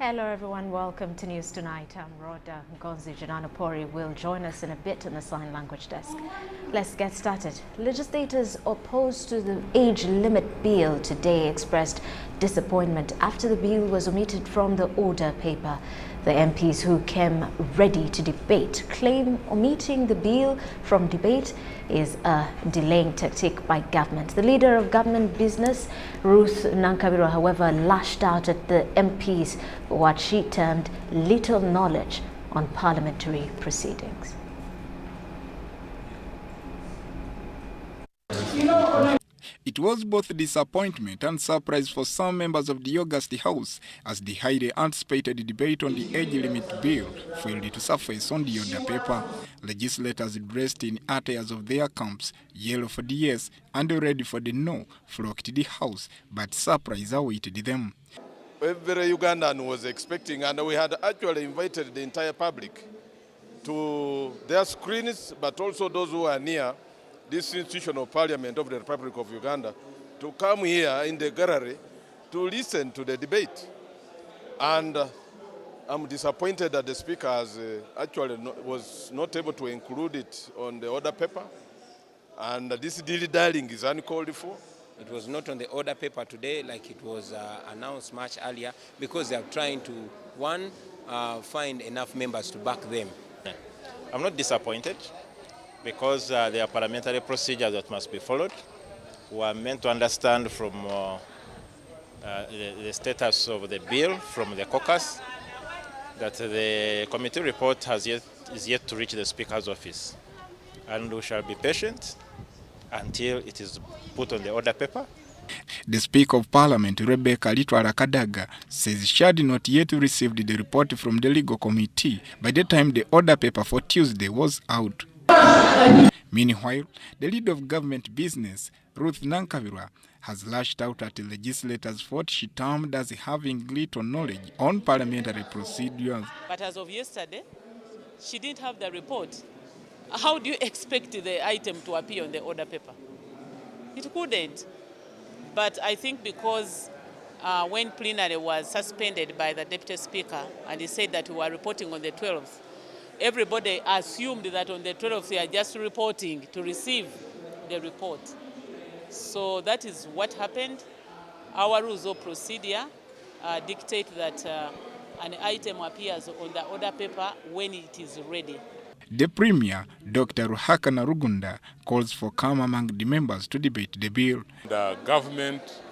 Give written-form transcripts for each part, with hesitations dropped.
Hello everyone, welcome to News Tonight. I'm Rhoda Ngonzi. Jananopori will join us in a bit on the sign language desk. Let's get started. Legislators opposed to the age limit bill today expressed disappointment after the bill was omitted from the order paper. The MPs who came ready to debate claim omitting the bill from debate is a delaying tactic by government. The leader of government business, Ruth Nankabirwa, however, lashed out at the MPs for what she termed little knowledge on parliamentary proceedings. It was both disappointment and surprise for some members of the August House as the highly anticipated debate on the age limit bill failed to surface on the order paper. Legislators dressed in attires of their camps, yellow for the yes and red for the no, flocked the House, but surprise awaited them. Every Ugandan was expecting, and we had actually invited the entire public to their screens, but also those who are near this institution of parliament of the Republic of Uganda to come here in the gallery to listen to the debate. And I'm disappointed that the speaker has was not able to include it on the order paper. And this dilly-dallying is uncalled for. It was not on the order paper today like it was announced much earlier because they are trying to, one, find enough members to back them. I'm not disappointed, because there are parliamentary procedures that must be followed. We are meant to understand from the status of the bill from the caucus that the committee report is yet to reach the Speaker's office. And we shall be patient until it is put on the order paper. The Speaker of Parliament, Rebecca Litwala Kadaga, says she had not yet received the report from the legal committee by the time the order paper for Tuesday was out. Meanwhile, the leader of government business, Ruth Nankabirwa, has lashed out at the legislators for what she termed as having little knowledge on parliamentary procedures. But as of yesterday, she didn't have the report. How do you expect the item to appear on the order paper? It couldn't. But I think because when plenary was suspended by the Deputy Speaker and he said that we were reporting on the 12th, everybody assumed that on the 12th they are just reporting to receive the report. So that is what happened. Our rules of procedure dictate that an item appears on the order paper when it is ready. The Premier, Dr. Ruhakana Rugunda, calls for calm among the members to debate the bill. The government,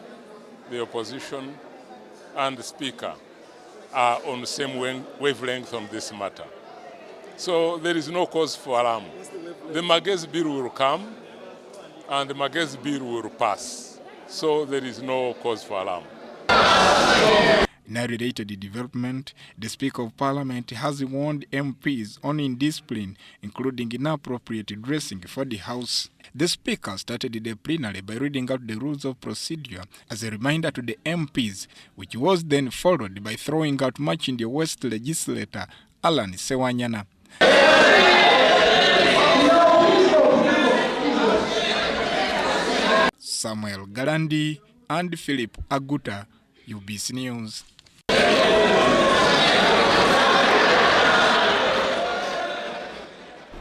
the opposition, and the Speaker are on the same wavelength on this matter. So there is no cause for alarm. The Magezi bill will come and the Magezi bill will pass. So there is no cause for alarm. In a related development, the Speaker of Parliament has warned MPs on indiscipline, including inappropriate dressing for the House. The Speaker started the plenary by reading out the rules of procedure as a reminder to the MPs, which was then followed by throwing out much in the West legislator Alan Sewanyana. Samuel Galandi and Philip Aguta, UBC News.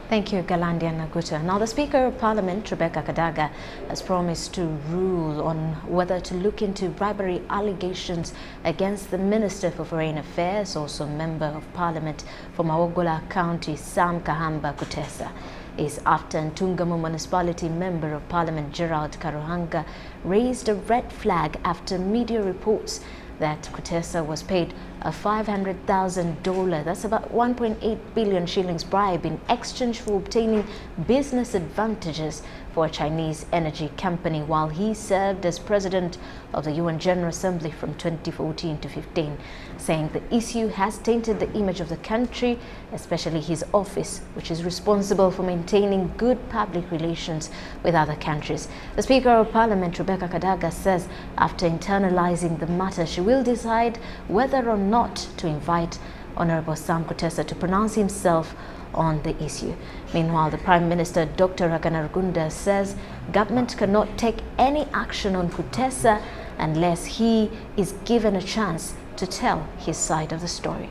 Thank you, Galandi and Naguta. Now, the Speaker of Parliament, Rebecca Kadaga, has promised to rule on whether to look into bribery allegations against the Minister for Foreign Affairs, also Member of Parliament from Awogola County, Sam Kahamba Kutesa. Is after Ntungamu Municipality Member of Parliament Gerald Karuhanga raised a red flag after media reports that Kutesa was paid a $500,000, that's about 1.8 billion shillings bribe in exchange for obtaining business advantages for a Chinese energy company while he served as president of the UN General Assembly from 2014 to 15, saying the issue has tainted the image of the country, especially his office, which is responsible for maintaining good public relations with other countries. The Speaker of Parliament, Rebecca Kadaga, says after internalizing the matter, she will decide whether or not to invite Honorable Sam Kutesa to pronounce himself on the issue. Meanwhile, the Prime Minister, Dr. Rugunda, says government cannot take any action on Kutesa unless he is given a chance to tell his side of the story.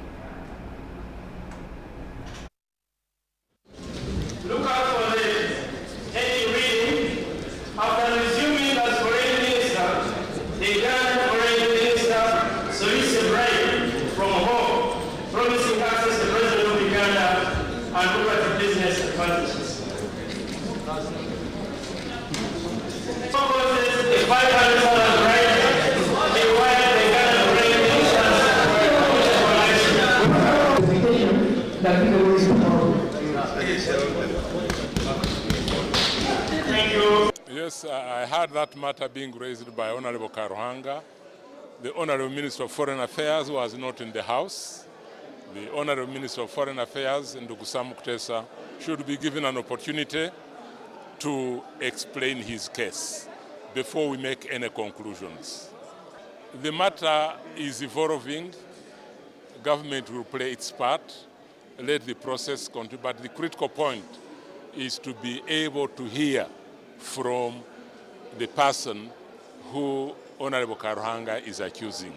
Look out for the heavy reading. After resuming as foreign minister, the Ghana foreign minister solicits a bribe from home, promising access to the president of Uganda and lucrative business advantages. Proposes a 500,000 bribe, while the Ghana foreign minister that we will Yes, I heard that matter being raised by Honorable Karuhanga, the Honorable Minister of Foreign Affairs, who was not in the House. The Honorable Minister of Foreign Affairs, Ndugusa Mukutesa, should be given an opportunity to explain his case before we make any conclusions. The matter is evolving. Government will play its part, let the process continue, but the critical point is to be able to hear from the person who Honorable Karuhanga is accusing.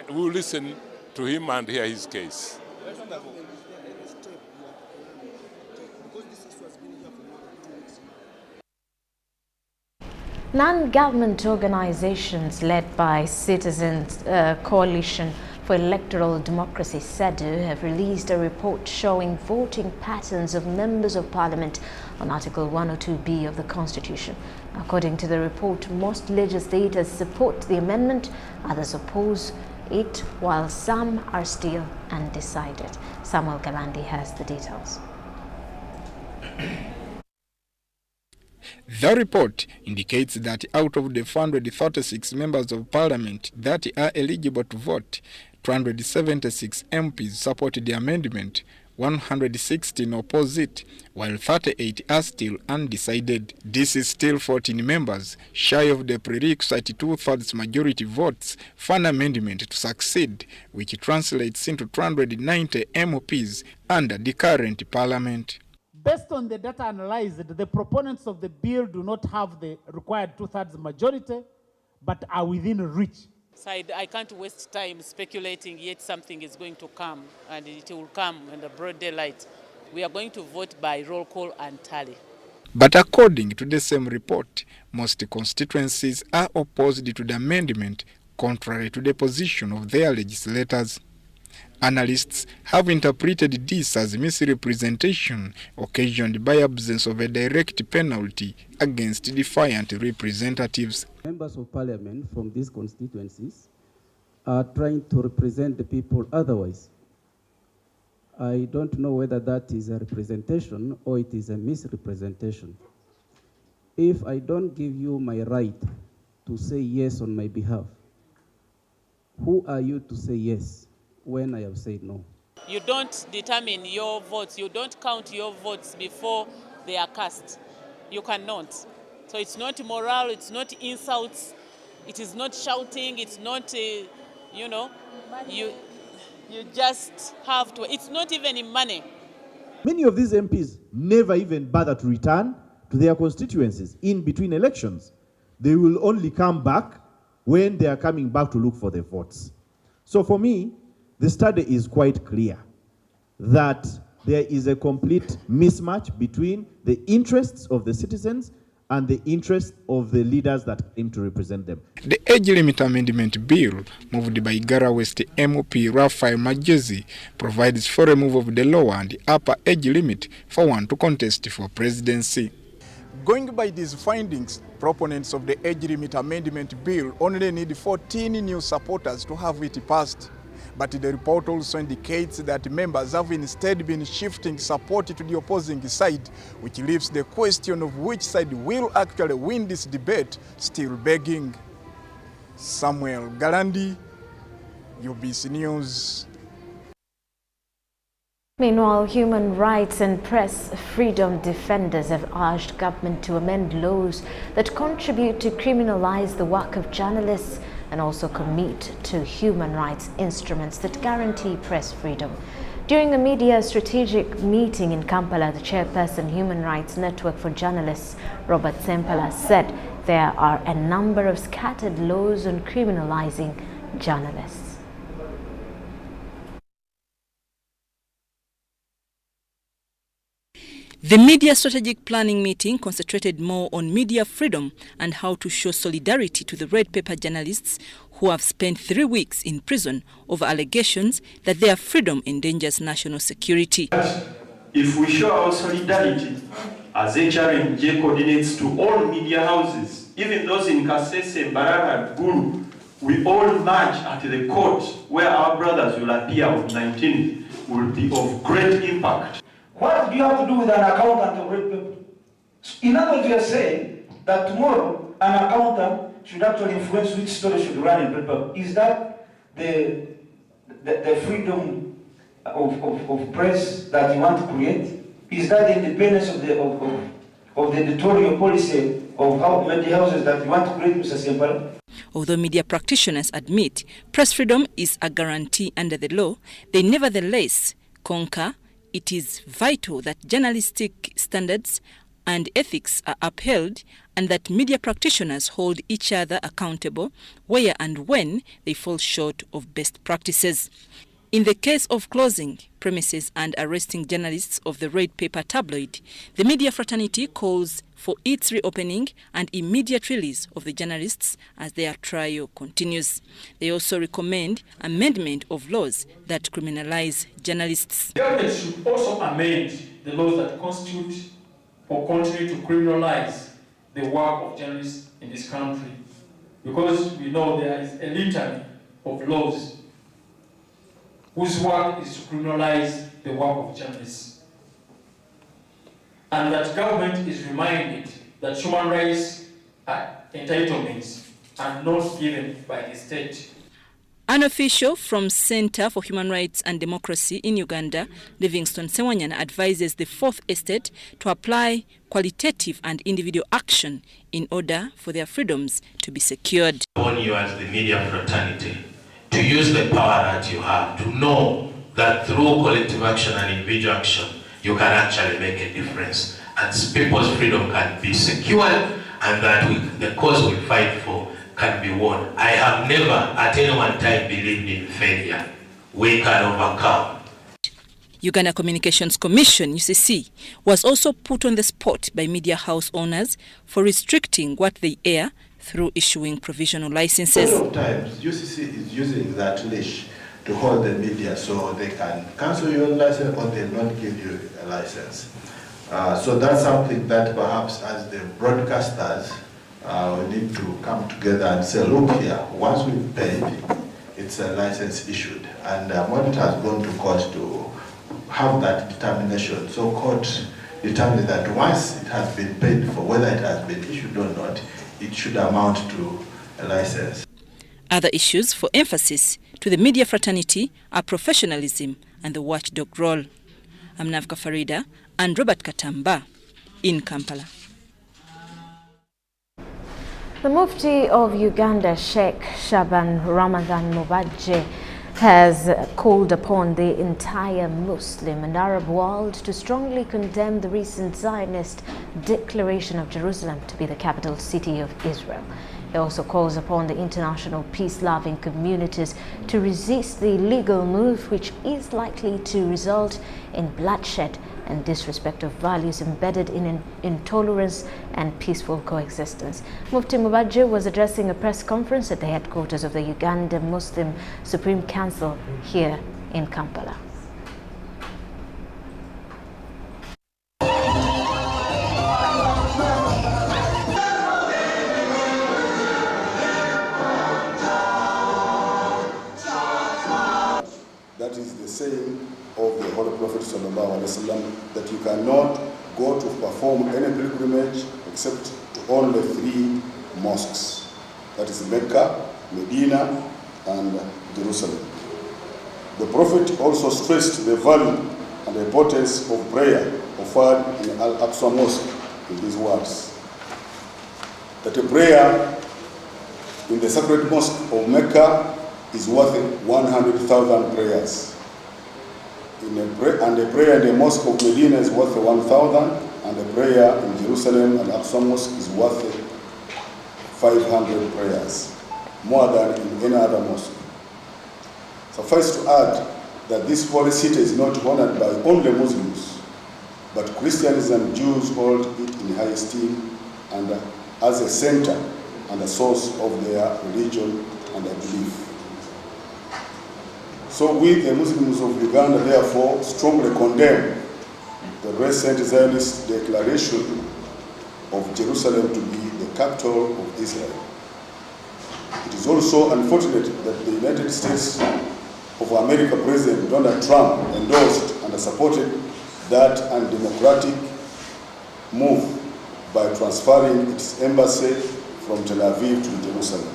We'll listen to him and hear his case. Non-government organizations led by Citizens Coalition for Electoral Democracy, CEDU, have released a report showing voting patterns of members of parliament on Article 102B of the Constitution. According to the report, most legislators support the amendment, others oppose it, while some are still undecided. Samuel Galandi has the details. The report indicates that out of the 436 members of parliament that are eligible to vote, 276 MPs supported the amendment, 116 oppose it, while 38 are still undecided. This is still 14 members, shy of the prerequisite 2/3 majority votes for an amendment to succeed, which translates into 290 MPs under the current parliament. Based on the data analyzed, the proponents of the bill do not have the required 2/3 majority, but are within reach. So I can't waste time speculating, yet something is going to come, and it will come in the broad daylight. We are going to vote by roll call and tally. But according to the same report, most constituencies are opposed to the amendment, contrary to the position of their legislators. Analysts have interpreted this as misrepresentation occasioned by absence of a direct penalty against defiant representatives. Members of parliament from these constituencies are trying to represent the people otherwise. I don't know whether that is a representation or it is a misrepresentation. If I don't give you my right to say yes on my behalf, who are you to say yes when I have said no? You don't determine your votes, you don't count your votes before they are cast. You cannot. So it's not moral, it's not insults, it is not shouting, it's not, you just have to, it's not even in money. Many of these MPs never even bother to return to their constituencies in between elections. They will only come back when they are coming back to look for the votes. So for me, the study is quite clear that there is a complete mismatch between the interests of the citizens and the interests of the leaders that aim to represent them. The age limit amendment bill, moved by Igara West MOP Raphael Majezi, provides for removal of the lower and upper age limit for one to contest for presidency. Going by these findings, proponents of the age limit amendment bill only need 14 new supporters to have it passed. But the report also indicates that members have instead been shifting support to the opposing side, which leaves the question of which side will actually win this debate still begging. Samuel Galandi, UBC News. Meanwhile, human rights and press freedom defenders have urged government to amend laws that contribute to criminalize the work of journalists and also commit to human rights instruments that guarantee press freedom. During a media strategic meeting in Kampala, the chairperson Human Rights Network for Journalists, Robert Sempala, said there are a number of scattered laws on criminalizing journalists. The media strategic planning meeting concentrated more on media freedom and how to show solidarity to the red paper journalists who have spent 3 weeks in prison over allegations that their freedom endangers national security. If we show our solidarity, as HRMJ coordinates to all media houses, even those in Kasese, Mbarara, and Gulu, we all march at the court where our brothers will appear on 19th, will be of great impact. What do you have to do with an accountant of red paper? In other words, you are saying that tomorrow an accountant should actually influence which story should run in red paper. Is that the freedom of press that you want to create? Is that the independence of the editorial policy of how media houses that you want to create, Mr. Sempala? Although media practitioners admit press freedom is a guarantee under the law, they nevertheless concur it is vital that journalistic standards and ethics are upheld and that media practitioners hold each other accountable where and when they fall short of best practices. In the case of closing premises and arresting journalists of the red paper tabloid, the media fraternity calls for its reopening and immediate release of the journalists as their trial continues. They also recommend amendment of laws that criminalize journalists. The government should also amend the laws that constitute or continue to criminalize the work of journalists in this country, because we know there is a litany of laws whose work is to criminalize the work of journalists. And that government is reminded that human rights entitlements are not given by the state. An official from Center for Human Rights and Democracy in Uganda, Livingstone Sewanyana, advises the Fourth Estate to apply qualitative and individual action in order for their freedoms to be secured. On you as the media fraternity to use the power that you have, to know that through collective action and individual action, you can actually make a difference, and people's freedom can be secured, and that the cause we fight for can be won. I have never at any one time believed in failure. We can overcome. Uganda Communications Commission, UCC, was also put on the spot by media house owners for restricting what they air through issuing provisional licenses. A lot of times, UCC is using that leash to hold the media so they can cancel your license or they don't give you a license. So that's something that perhaps as the broadcasters, we need to come together and say, look here, once we've paid, it's a license issued. And when it has gone to court to have that determination, so court determines that once it has been paid for, whether it has been issued or not, it should amount to a license. Other issues for emphasis to the media fraternity are professionalism and the watchdog role. I'm Navka Farida and Robert Katamba in Kampala. The Mufti of Uganda, Sheikh Shaban Ramadan Mubajje, has called upon the entire Muslim and Arab world to strongly condemn the recent Zionist declaration of Jerusalem to be the capital city of Israel. He also calls upon the international peace-loving communities to resist the illegal move, which is likely to result in bloodshed and disrespect of values embedded in intolerance and peaceful coexistence. Mufti Mubajje was addressing a press conference at the headquarters of the Uganda Muslim Supreme Council here in Kampala. That is the saying of the Holy Prophet ﷺ, that you cannot go to perform any pilgrimage except to only 3 mosques. That is Mecca, Medina, and Jerusalem. The Prophet also stressed the value and the importance of prayer offered in Al-Aqsa Mosque in these words: that a prayer in the sacred mosque of Mecca is worth 100,000 prayers. And a prayer in the mosque of Medina is worth 1,000, and a prayer in Jerusalem and Al-Aqsa Mosque is worth 500 prayers, more than in any other mosque. Suffice to add that this holy city is not honored by only Muslims, but Christians and Jews hold it in high esteem and as a center and a source of their religion and their belief. So we, the Muslims of Uganda, therefore strongly condemn the recent Zionist declaration of Jerusalem to be the capital of Israel. It is also unfortunate that the United States of America President Donald Trump endorsed and supported that undemocratic move by transferring its embassy from Tel Aviv to Jerusalem.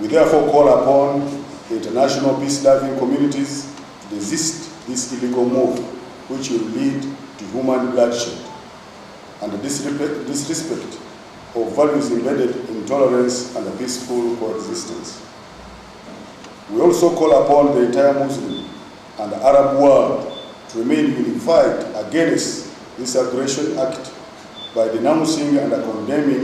We therefore call upon the international peace-loving communities to desist this illegal move, which will lead to human bloodshed and disrespect of values embedded in tolerance and a peaceful coexistence. We also call upon the entire Muslim and Arab world to remain unified against this aggression act by denouncing and condemning.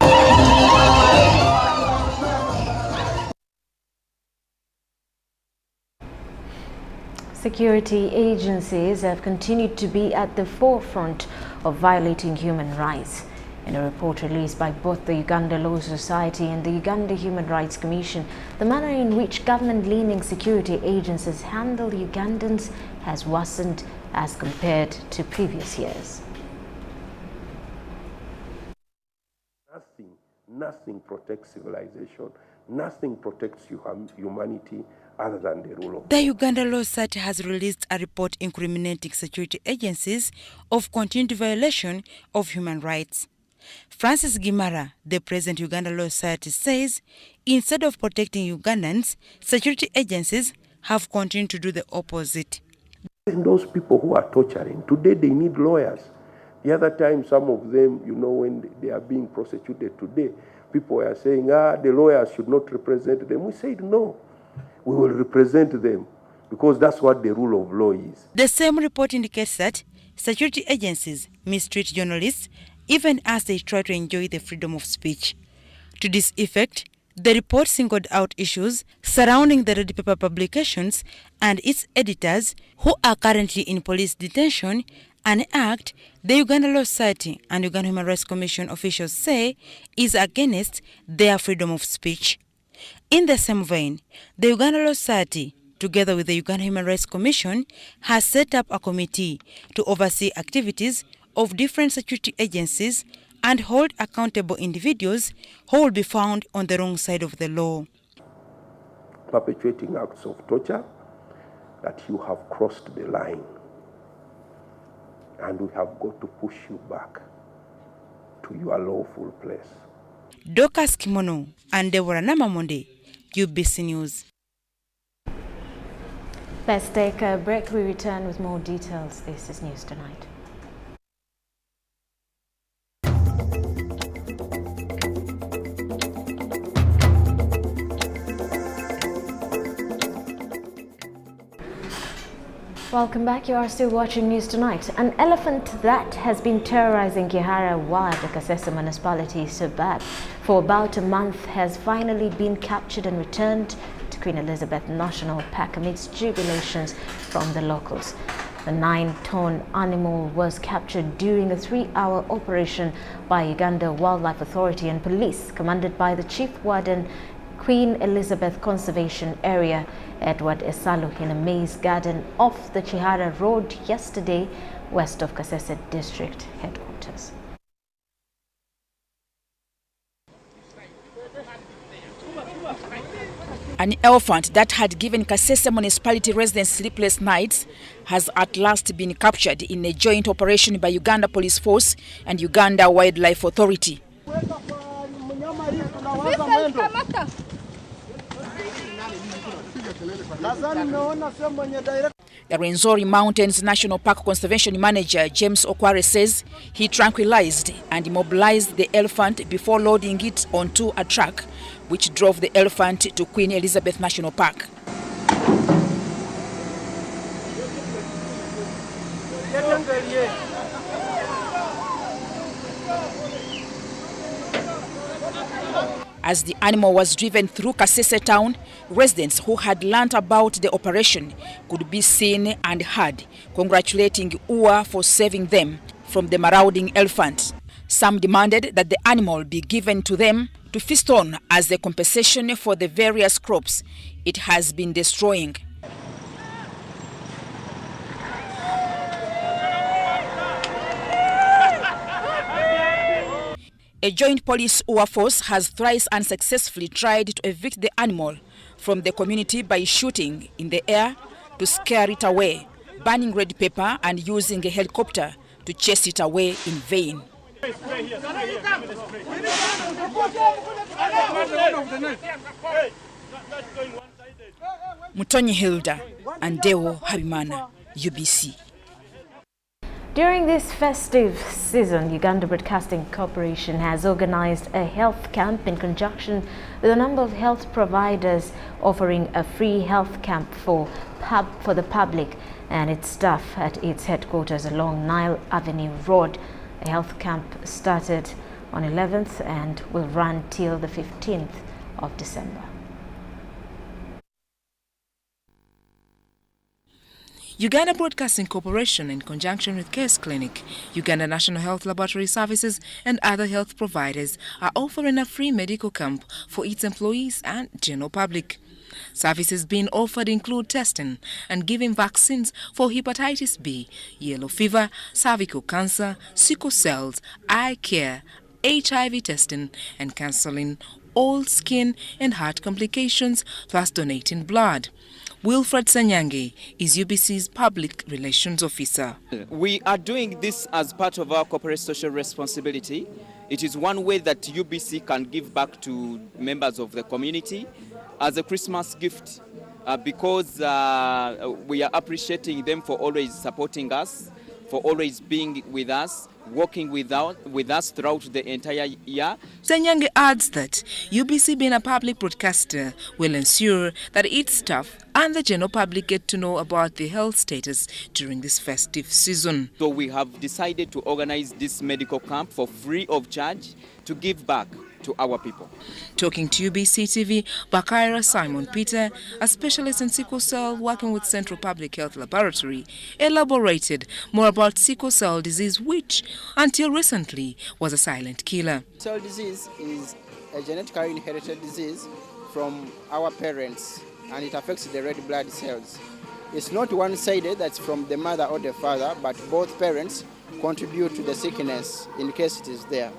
Security agencies have continued to be at the forefront of violating human rights. In a report released by both the Uganda Law Society and the Uganda Human Rights Commission, the manner in which government-leaning security agencies handle Ugandans has worsened as compared to previous years. Nothing protects civilization, nothing protects humanity other than the rule of the Uganda Law Society has released a report incriminating security agencies of continued violation of human rights. Francis Gimara, the President of Uganda Law Society, says instead of protecting Ugandans, security agencies have continued to do the opposite. And those people who are torturing, today they need lawyers. The other time, some of them, when they are being prosecuted today, people are saying, the lawyers should not represent them. We said, no, we will represent them because that's what the rule of law is. The same report indicates that security agencies mistreat journalists even as they try to enjoy the freedom of speech. To this effect, the report singled out issues surrounding the Red Paper publications and its editors who are currently in police detention, an act the Uganda Law Society and Uganda Human Rights Commission officials say is against their freedom of speech. In the same vein, the Uganda Law Society, together with the Uganda Human Rights Commission, has set up a committee to oversee activities of different security agencies and hold accountable individuals who will be found on the wrong side of the law. Perpetuating acts of torture, that you have crossed the line. And we have got to push you back to your lawful place. Dorcas Kimono and Deborah Namamonde, UBC News. Let's take a break. We return with more details. This is News Tonight. Welcome back. You are still watching News Tonight. An elephant that has been terrorizing Kihara Ward, the Kasese municipality suburb, for about a month has finally been captured and returned to Queen Elizabeth National Park amidst jubilations from the locals. The 9-ton animal was captured during a 3-hour operation by Uganda Wildlife Authority and police, commanded by the Chief Warden, Queen Elizabeth Conservation Area, Edward Esalu, in a maize garden off the Chihara Road yesterday, west of Kasese District headquarters. An elephant that had given Kasese municipality residents sleepless nights has at last been captured in a joint operation by Uganda Police Force and Uganda Wildlife Authority. The Rwenzori Mountains National Park Conservation Manager James Okware says he tranquilized and immobilized the elephant before loading it onto a truck, which drove the elephant to Queen Elizabeth National Park. As the animal was driven through Kasese town, residents who had learnt about the operation could be seen and heard congratulating UWA for saving them from the marauding elephant. Some demanded that the animal be given to them to feast on as the compensation for the various crops it has been destroying. A joint police UWA force has thrice unsuccessfully tried to evict the animal from the community by shooting in the air to scare it away, burning red paper and using a helicopter to chase it away in vain. Mutonyi Hilda and Deo Habimana, UBC. During this festive season, Uganda Broadcasting Corporation has organized a health camp in conjunction with a number of health providers, offering a free health camp for the public and its staff at its headquarters along Nile Avenue Road. A health camp started on 11th and will run till the 15th of December. Uganda Broadcasting Corporation, in conjunction with Case Clinic, Uganda National Health Laboratory Services and other health providers, are offering a free medical camp for its employees and general public. Services being offered include testing and giving vaccines for hepatitis B, yellow fever, cervical cancer, sickle cells, eye care, HIV testing and counseling all skin and heart complications, plus donating blood. Wilfred Sanyange is UBC's Public Relations Officer. We are doing this as part of our corporate social responsibility. It is one way that UBC can give back to members of the community as a Christmas gift because we are appreciating them for always supporting us, for always being with us, working with us throughout the entire year. Sanyange adds that UBC, being a public broadcaster, will ensure that its staff and the general public get to know about the health status during this festive season. So we have decided to organize this medical camp for free of charge to give back to our people. Talking to UBC TV, Bakaira Simon Peter, a specialist in sickle cell working with Central Public Health Laboratory, elaborated more about sickle cell disease, which until recently was a silent killer. Cell disease is a genetically inherited disease from our parents, and it affects the red blood cells. It's not one-sided, that's from the mother or the father, but both parents contribute to the sickness in case it is there.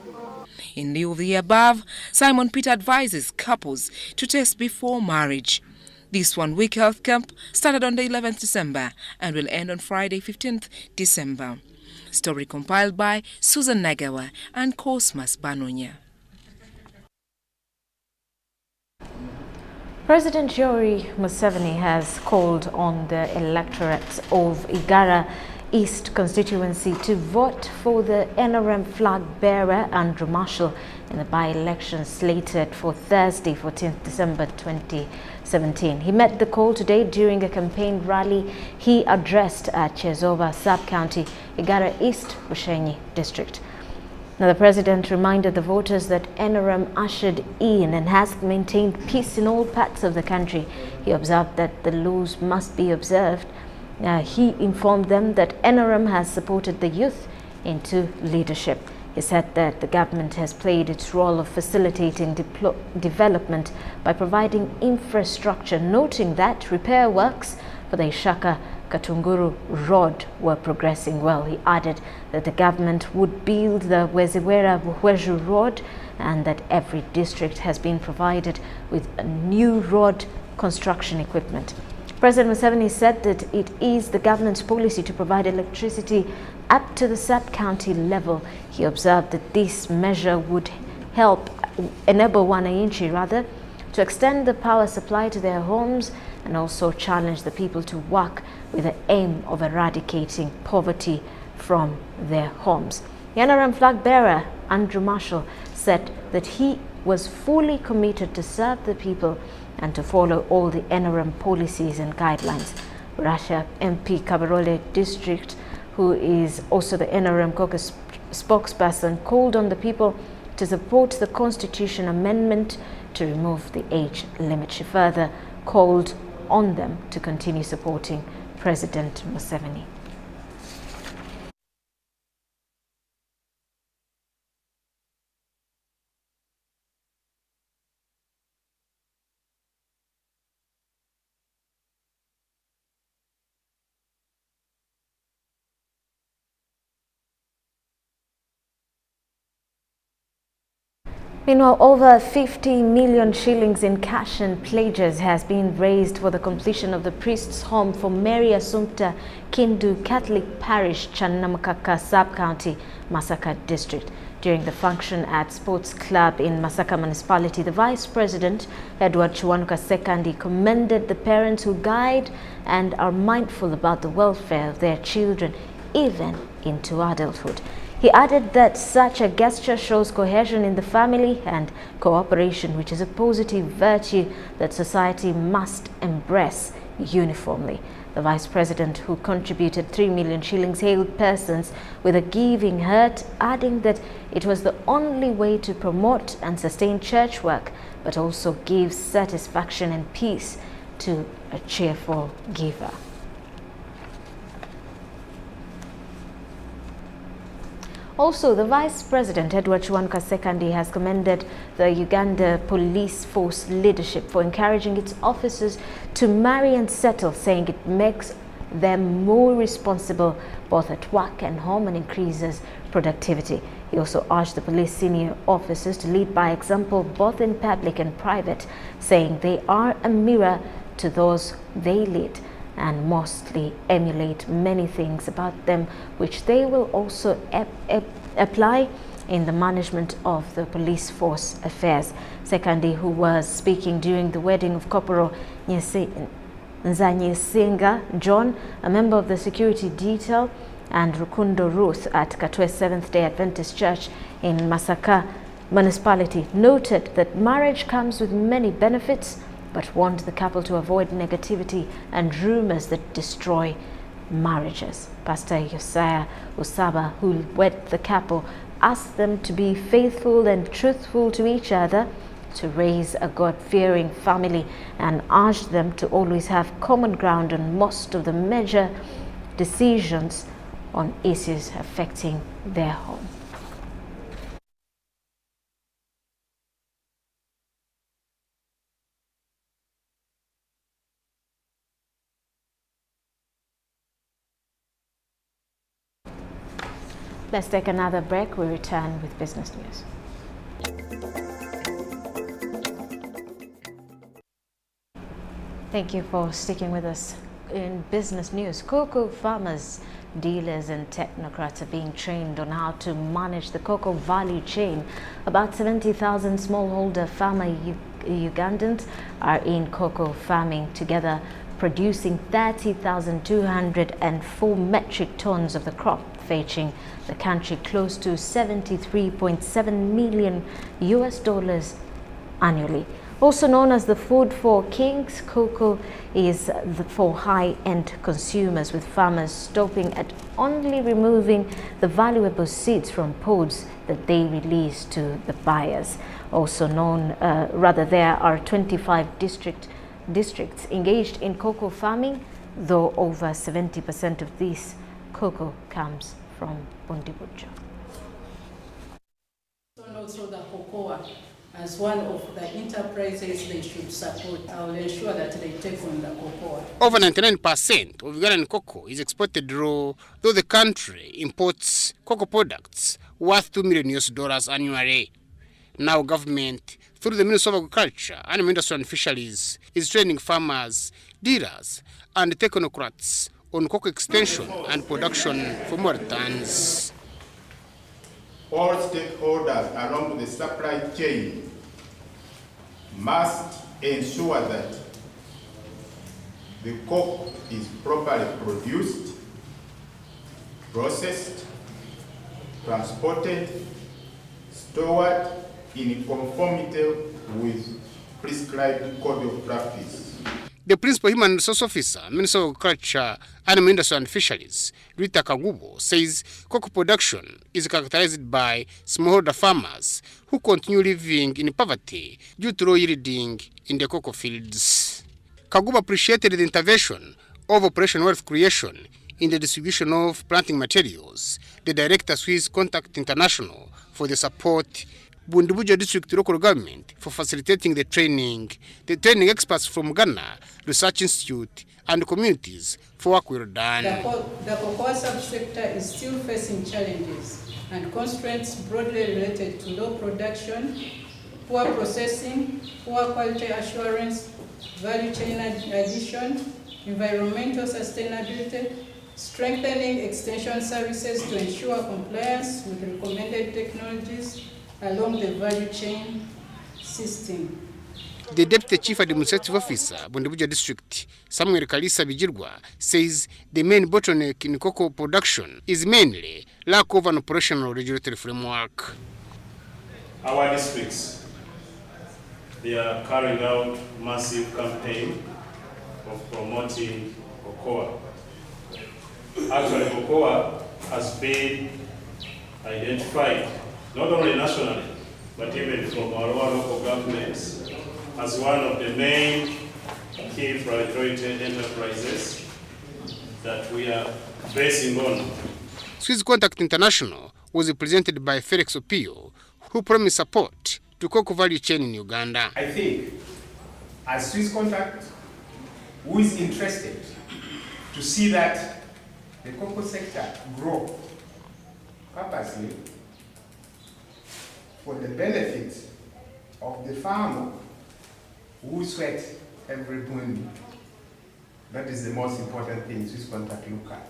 In lieu of the above, Simon Peter advises couples to test before marriage. This one-week health camp started on the 11th December and will end on Friday, 15th December. Story compiled by Susan Nagawa and Cosmas Banonya. President Yoweri Museveni has called on the electorate of Igara East constituency to vote for the NRM flag bearer Andrew Marshall in the by-election slated for Thursday, 14th December 2017. He met the call today during a campaign rally he addressed at Chezoba Sub-County, Igara East, Bushenyi District. Now, the president reminded the voters that NRM ushered in and has maintained peace in all parts of the country. He observed that the laws must be observed. He informed them that NRM has supported the youth into leadership. He said that the government has played its role of facilitating development by providing infrastructure, noting that repair works for the Ishaka Katunguru Road were progressing well. He added that the government would build the Weziwera Buhweju Road and that every district has been provided with a new road construction equipment. President Museveni said that it is the government's policy to provide electricity up to the sub-county level. He observed that this measure would help enable wananchi to extend the power supply to their homes and also challenge the people to work with the aim of eradicating poverty from their homes. The NRM flag bearer, Andrew Marshall, said that he was fully committed to serve the people and to follow all the NRM policies and guidelines. Russia MP Kabarole District, who is also the NRM caucus spokesperson, called on the people to support the Constitution Amendment to remove the age limit. She further called on them to continue supporting President Museveni. Meanwhile, over 50 million shillings in cash and pledges has been raised for the completion of the priest's home for Mary Assumpta Kindu Catholic Parish, Channamakaka Sub-County, Masaka District. During the function at Sports Club in Masaka Municipality, the Vice President, Edward Chiwanuka Sekandi, commended the parents who guide and are mindful about the welfare of their children, even into adulthood. He added that such a gesture shows cohesion in the family and cooperation, which is a positive virtue that society must embrace uniformly. The Vice President, who contributed 3 million shillings, hailed persons with a giving heart, adding that it was the only way to promote and sustain church work, but also give satisfaction and peace to a cheerful giver. Also, the Vice President, Edward Chiwanuka Sekandi, has commended the Uganda Police Force leadership for encouraging its officers to marry and settle, saying it makes them more responsible both at work and home and increases productivity. He also urged the police senior officers to lead by example both in public and private, saying they are a mirror to those they lead and mostly emulate many things about them, which they will also apply in the management of the police force affairs. Sekandi, who was speaking during the wedding of Corporal Nzanyisinga John, a member of the security detail, and Rukundo Ruth at Katwe Seventh-day Adventist Church in Masaka Municipality, noted that marriage comes with many benefits, but warned the couple to avoid negativity and rumors that destroy marriages. Pastor Josiah Usaba, who wed the couple, asked them to be faithful and truthful to each other, to raise a God-fearing family, and urged them to always have common ground on most of the major decisions on issues affecting their home. Let's take another break. We return with business news. Thank you for sticking with us. In business news, cocoa farmers, dealers and technocrats are being trained on how to manage the cocoa value chain. About 70,000 smallholder farmer Ugandans are in cocoa farming together, producing 30,204 metric tons of the crop, fetching the country close to $73.7 million annually. Also known as the food for kings, cocoa is for high-end consumers, with farmers stopping at only removing the valuable seeds from pods that they release to the buyers. Also known, there are 25 districts engaged in cocoa farming, though over 70% of this cocoa comes from Bundibujo. And also the cocoa as one of the enterprises they should support. I will ensure that they take on the cocoa. Over 99% of Ugandan cocoa is exported raw, though the country imports cocoa products worth $2 million annually. Now government, through the Ministry of Agriculture, Animal Industry and Fisheries, is training farmers, dealers and technocrats on cocoa extension and production for more tons. All stakeholders along the supply chain must ensure that the cocoa is properly produced, processed, transported, stored in conformity with prescribed code of practice. The Principal Human Resource Officer, Minister of Agriculture, Animal Industry and Fisheries, Rita Kagubo, says cocoa production is characterized by smallholder farmers who continue living in poverty due to low yielding in the cocoa fields. Kagubo appreciated the intervention of Operation Wealth Creation in the distribution of planting materials. The director Swiss Contact International for the support Bundibujo District local government for facilitating the training experts from Ghana Research Institute and communities for work well done. The cocoa subsector is still facing challenges and constraints broadly related to low production, poor processing, poor quality assurance, value chain addition, environmental sustainability, strengthening extension services to ensure compliance with recommended technologies along the value chain system. The Deputy Chief Administrative Officer, Bundibujo District, Samuel Kalisa Bijirwa, says the main bottleneck in cocoa production is mainly lack of an operational regulatory framework. Our districts, they are carrying out massive campaign of promoting cocoa. Actually, cocoa has been identified not only nationally, but even from our local governments as one of the main key priority enterprises that we are basing on. Swiss Contact International was represented by Felix Opio, who promised support to cocoa value chain in Uganda. I think, as Swiss Contact, who is interested to see that the cocoa sector grow purposely for the benefit of the farmer who sweat every boon. That is the most important thing Swiss Contact look at.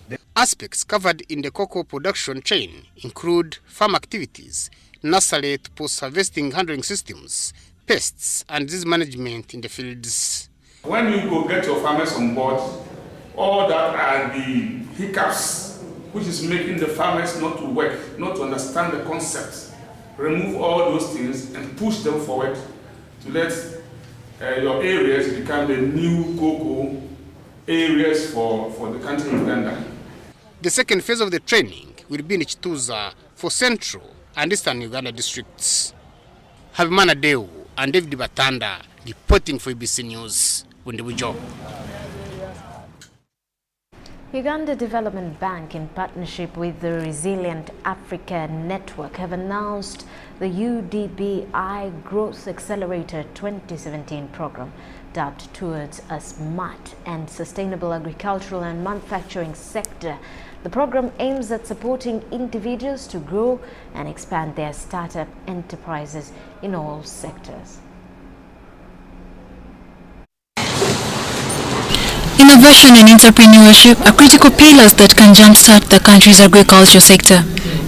The aspects covered in the cocoa production chain include farm activities, nursery to post-harvesting handling systems, pests, and disease management in the fields. When you go get your farmers on board, all that are the hiccups which is making the farmers not to work, not to understand the concepts. Remove all those things and push them forward to let your areas become the new cocoa areas for the country of Uganda. The second phase of the training will be in Chituza for Central and Eastern Uganda districts. Habimana Deu and David Batanda reporting for ABC News, Bundibujo. Uganda Development Bank, in partnership with the Resilient Africa Network, have announced the UDBI Growth Accelerator 2017 program, dubbed towards a smart and sustainable agricultural and manufacturing sector. The program aims at supporting individuals to grow and expand their startup enterprises in all sectors. Innovation and entrepreneurship are critical pillars that can jumpstart the country's agriculture sector.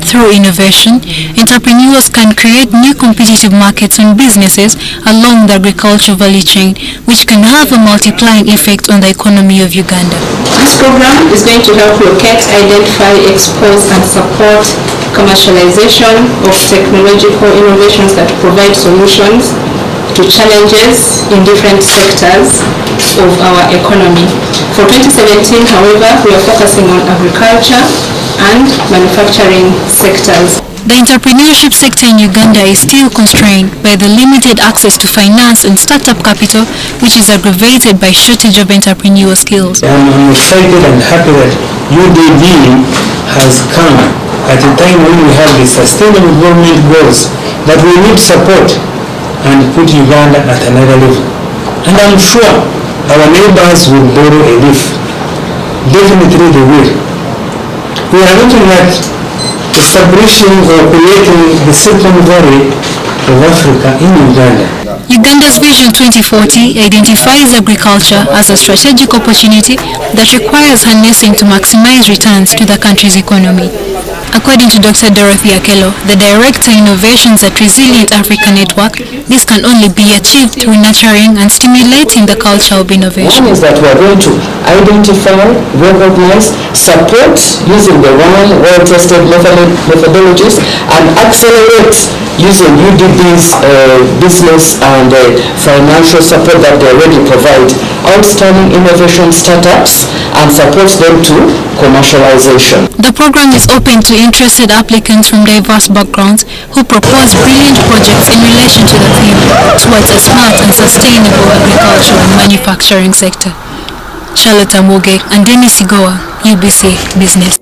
Through innovation, entrepreneurs can create new competitive markets and businesses along the agricultural value chain, which can have a multiplying effect on the economy of Uganda. This program is going to help locate, identify, expose and support commercialization of technological innovations that provide solutions to challenges in different sectors of our economy. For 2017, however, we are focusing on agriculture and manufacturing sectors. The entrepreneurship sector in Uganda is still constrained by the limited access to finance and startup capital, which is aggravated by shortage of entrepreneurial skills. I'm excited and happy that UDB has come at a time when we have the sustainable development goals that we need support and put Uganda at another level. And I'm sure our neighbors will borrow a leaf. Definitely they will. We are looking at establishing or creating the Silicon Valley of Africa in Uganda. Uganda's Vision 2040 identifies agriculture as a strategic opportunity that requires harnessing to maximize returns to the country's economy. According to Dr. Dorothy Akello, the Director Innovations at Resilient Africa Network, this can only be achieved through nurturing and stimulating the culture of innovation. One is that we are going to identify, recognize, support using the well-tested methodologies, and accelerate using UDB's business and financial support that they already provide outstanding innovation startups and supports them to commercialization. The program is open to interested applicants from diverse backgrounds who propose brilliant projects in relation to the theme towards a smart and sustainable agriculture and manufacturing sector. Charlotte Amoge and Dennis Igoa, UBC Business.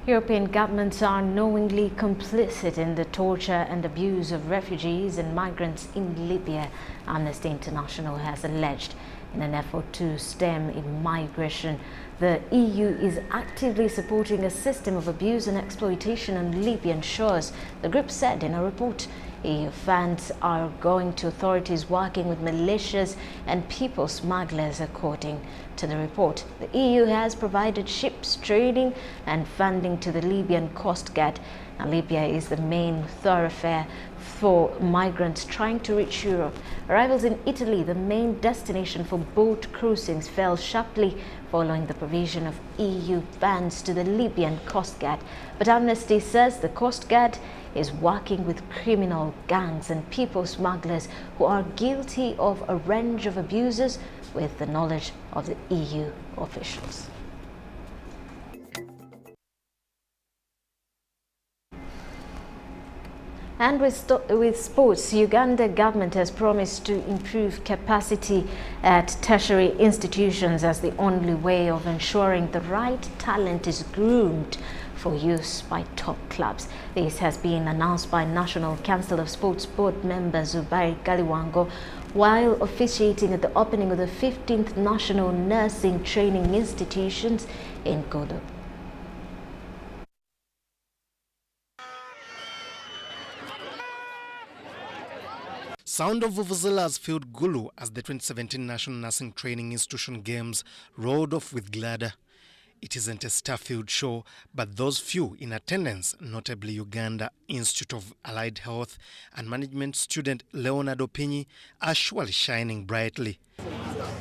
European governments are knowingly complicit in the torture and abuse of refugees and migrants in Libya, Amnesty International has alleged. In an effort to stem migration, the EU is actively supporting a system of abuse and exploitation on Libyan shores, the group said in a report. EU funds are going to authorities working with militias and people smugglers, according to the report. The EU has provided ships, training and funding to the Libyan Coast Guard. Now, Libya is the main thoroughfare for migrants trying to reach Europe. Arrivals in Italy, the main destination for boat cruisings, fell sharply following the provision of EU funds to the Libyan Coast Guard. But Amnesty says the Coast Guard is working with criminal gangs and people smugglers who are guilty of a range of abuses with the knowledge of the EU officials. And with sports, Uganda government has promised to improve capacity at tertiary institutions as the only way of ensuring the right talent is groomed for use by top clubs. This has been announced by National Council of Sports Board member Zubair Galiwango while officiating at the opening of the 15th National Nursing Training Institutions in Gulu. Sound of vuvuzelas filled Gulu as the 2017 National Nursing Training Institution Games rolled off with glad. It isn't a star-filled show, but those few in attendance, notably Uganda Institute of Allied Health and Management student Leonard Opinyi, are surely shining brightly.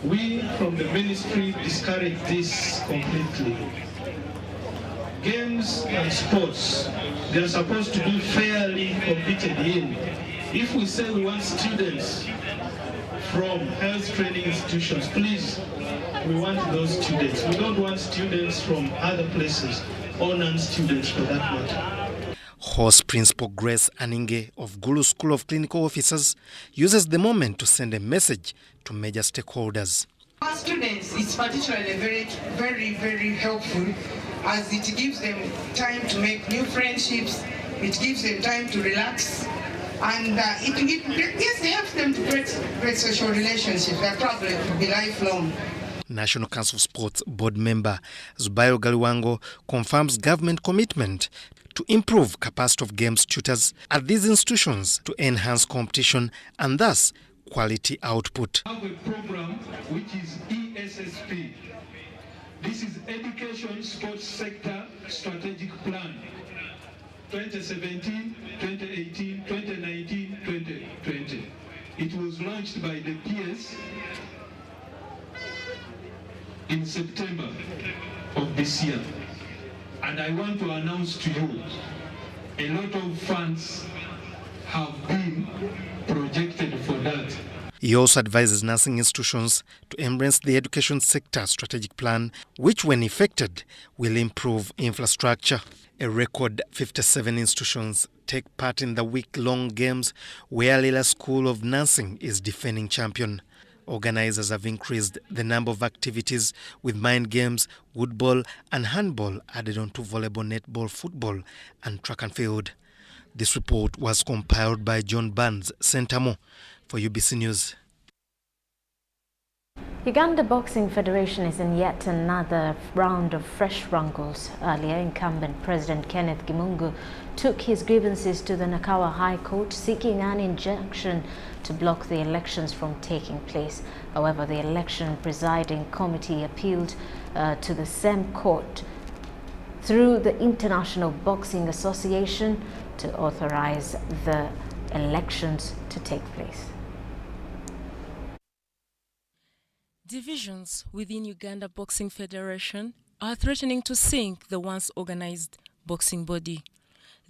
We from the ministry discourage this completely. Games and sports, they are supposed to be fairly competed in. If we say we want students from health training institutions, please, we want those students. We don't want students from other places or non-students for that matter. Host Principal Grace Aninge of Gulu School of Clinical Officers uses the moment to send a message to major stakeholders. For students, it's particularly very helpful as it gives them time to make new friendships, it gives them time to relax, and it helps them to create social relationships that probably will be lifelong. National Council of Sports Board member Zubair Galiwango confirms government commitment to improve capacity of games tutors at these institutions to enhance competition and thus quality output. We have a program which is ESSP. This is Education Sports Sector Strategic Plan 2017, 2018, 2019, 2020. It was launched by the PS in September of this year. And I want to announce to you, a lot of funds have been projected for that. He also advises nursing institutions to embrace the education sector strategic plan, which when effected will improve infrastructure. A record 57 institutions take part in the week-long games where Lila School of Nursing is defending champion. Organizers have increased the number of activities with mind games, woodball and handball added on to volleyball, netball, football and track and field. This report was compiled by John Barnes, Sentamo, for UBC News. Uganda Boxing Federation is in yet another round of fresh wrangles. Earlier, incumbent President Kenneth Gimungu took his grievances to the Nakawa High Court, seeking an injunction to block the elections from taking place. However, the election presiding committee appealed to the same court through the International Boxing Association to authorize the elections to take place. Divisions within Uganda Boxing Federation are threatening to sink the once organized boxing body.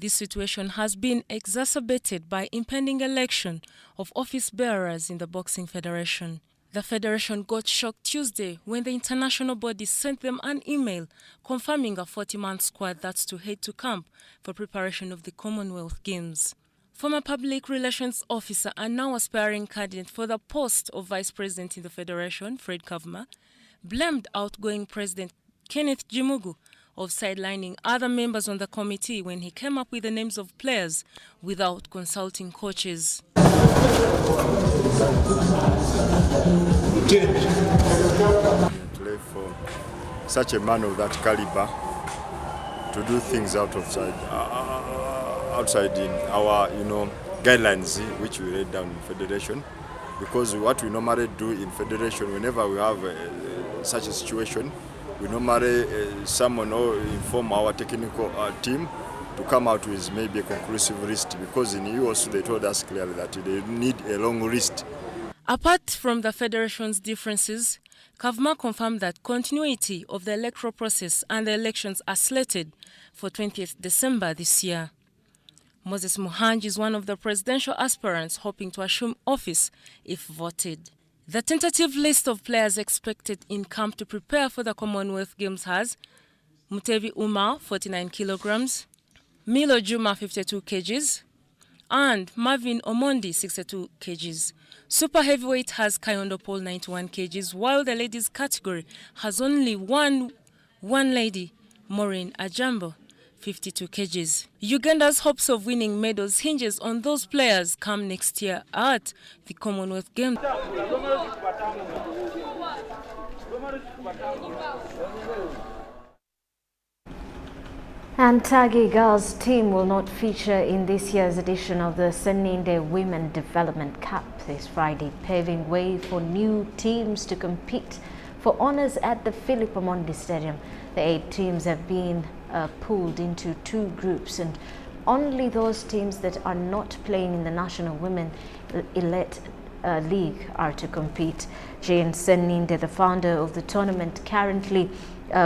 This situation has been exacerbated by impending election of office bearers in the Boxing Federation. The federation got shocked Tuesday when the international body sent them an email confirming a 40-man squad that's to head to camp for preparation of the Commonwealth Games. Former public relations officer and now aspiring candidate for the post of vice president in the federation, Fred Kavuma, blamed outgoing president Kenneth Jimugu of sidelining other members on the committee when he came up with the names of players without consulting coaches. For such a man of that caliber to do things outside in our guidelines which we laid down in federation, because what we normally do in federation whenever we have such a situation, we normally summon or inform our technical team to come out with maybe a conclusive list, because in US they told us clearly that they need a long list. Apart from the federation's differences, Kavuma confirmed that continuity of the electoral process and the elections are slated for 20th December this year. Moses Muhanji is one of the presidential aspirants hoping to assume office if voted. The tentative list of players expected in camp to prepare for the Commonwealth Games has Mutevi Umar, 49 kilograms, Milo Juma, 52 kgs, and Marvin Omondi, 62 kgs. Super heavyweight has Kayondo Paul, 91 kgs, while the ladies category has only one lady, Maureen Ajambo, 52 kgs. Uganda's hopes of winning medals hinges on those players come next year at the Commonwealth Games. And Tagi girls team will not feature in this year's edition of the Seninde Women Development Cup this Friday, paving way for new teams to compete for honours at the Philip Omondi Stadium. The 8 teams have been pooled into 2 groups, and only those teams that are not playing in the National Women Elite League are to compete. Jane Seninde, the founder of the tournament, currently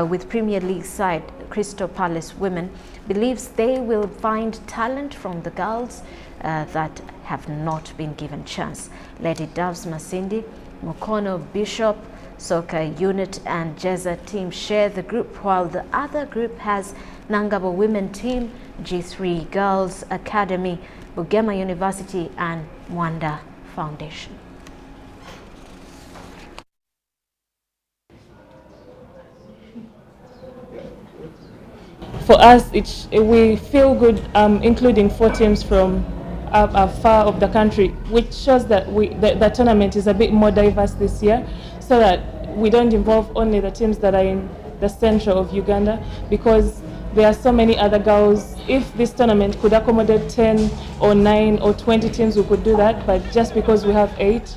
with Premier League side Crystal Palace Women, believes they will find talent from the girls that have not been given chance. Lady Doves Masindi, Mukono Bishop Soccer Unit and Jeza team share the group, while the other group has Nangabo Women Team, G3 Girls Academy, Bugema University and Mwanda Foundation. For us, we feel good including 4 teams from far of the country, which shows that the tournament is a bit more diverse this year, so that we don't involve only the teams that are in the central of Uganda, because there are so many other girls. If this tournament could accommodate 10 or 9 or 20 teams, we could do that, but just because we have 8,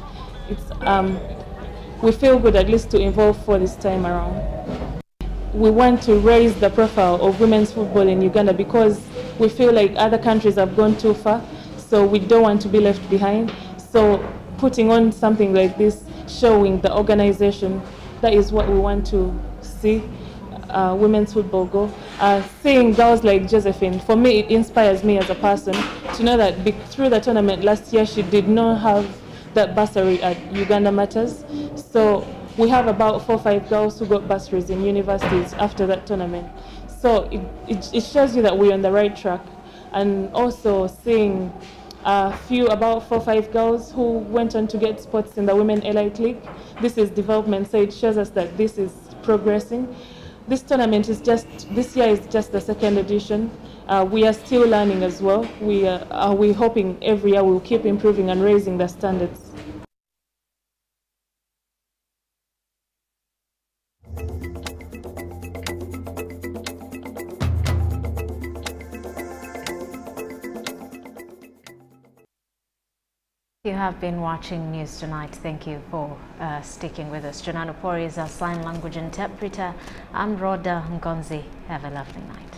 we feel good at least to involve 4 this time around. We want to raise the profile of women's football in Uganda, because we feel like other countries have gone too far, so we don't want to be left behind. So putting on something like this, showing the organization, that is what we want to see women's football go. Seeing girls like Josephine, for me it inspires me as a person to know that through the tournament last year she did not have that bursary at Uganda Matters. So we have about 4 or 5 girls who got bursaries in universities after that tournament. So it shows you that we're on the right track. And also seeing about 4 or 5 girls who went on to get spots in the Women Elite League. This is development, so it shows us that this is progressing. This tournament is this year is just the 2nd edition. We are still learning as well. We're hoping every year we'll keep improving and raising the standards. You have been watching News Tonight. Thank you for sticking with us. Jonano Pori is our sign language interpreter. I'm Rhoda Ngonzi. Have a lovely night.